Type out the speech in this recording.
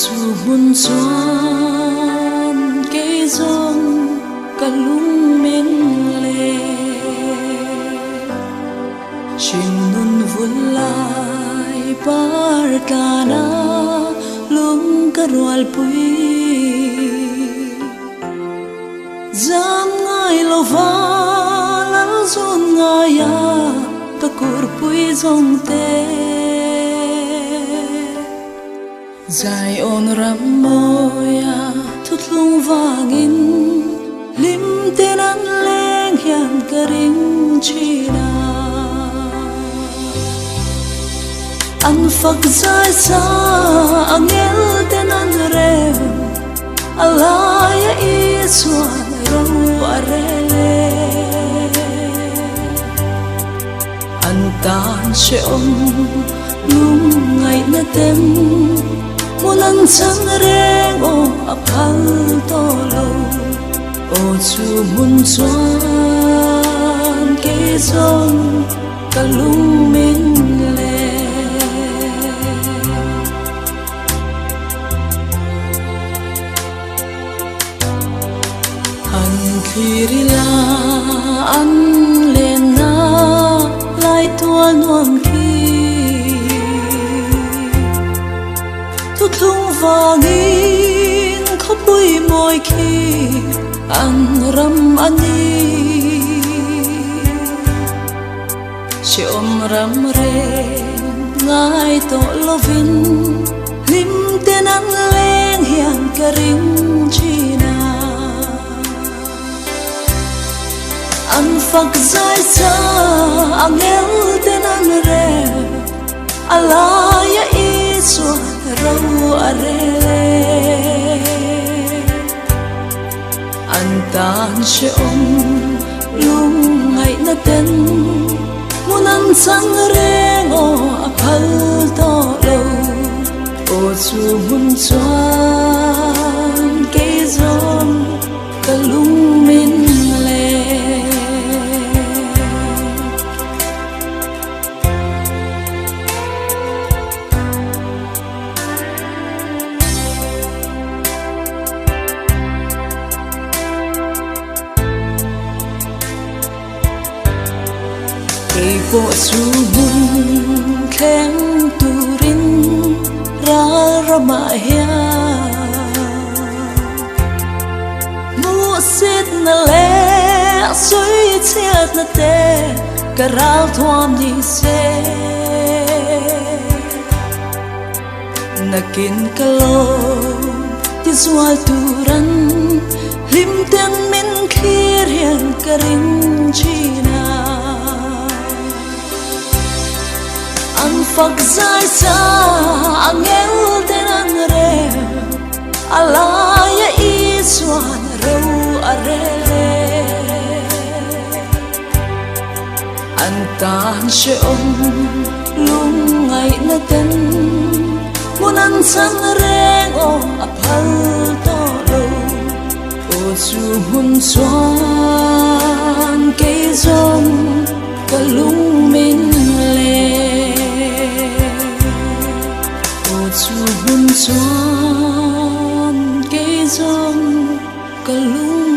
chu mun chuan ke zong kalung men le shin nun vulai par kana lung karwal pui zam ngai lovala zon ngaya takur pui zong te dài ôn rắm moya thut lung vangin lim tên an leng hiam karing china an phak dài sa angel tên an rem alaya iswan rau arele an tan she lung ngày na tem munan sang reng o aphal to lo o chu mun chuan ke zong kalung min le han khirila an le na lai tua nuam thung vangin khóc bụi môi khi anh ram ani chỉ ôm ram re ngai to lovin lim tên anh lên hiền karing china anh phak dài xa angel tên anh re alaya iswa rau arele antan she lung ngày na ten munan sang reng o aphal to lo o chu mun chuan ke zong kalung min le bộ chu mun khen turin ra ra maya mu sit na le soi chiat na te karal thom ni se nakin kalo ti zwal turan lim ten min khir hian karing china an phak dài xa angel tên an re alaya iswan rau arele an tan she lung ngày na ten munan sang reng o aphal to lo o chu mun chuan ke zong kalung min le chu mun chuan ke zong kalung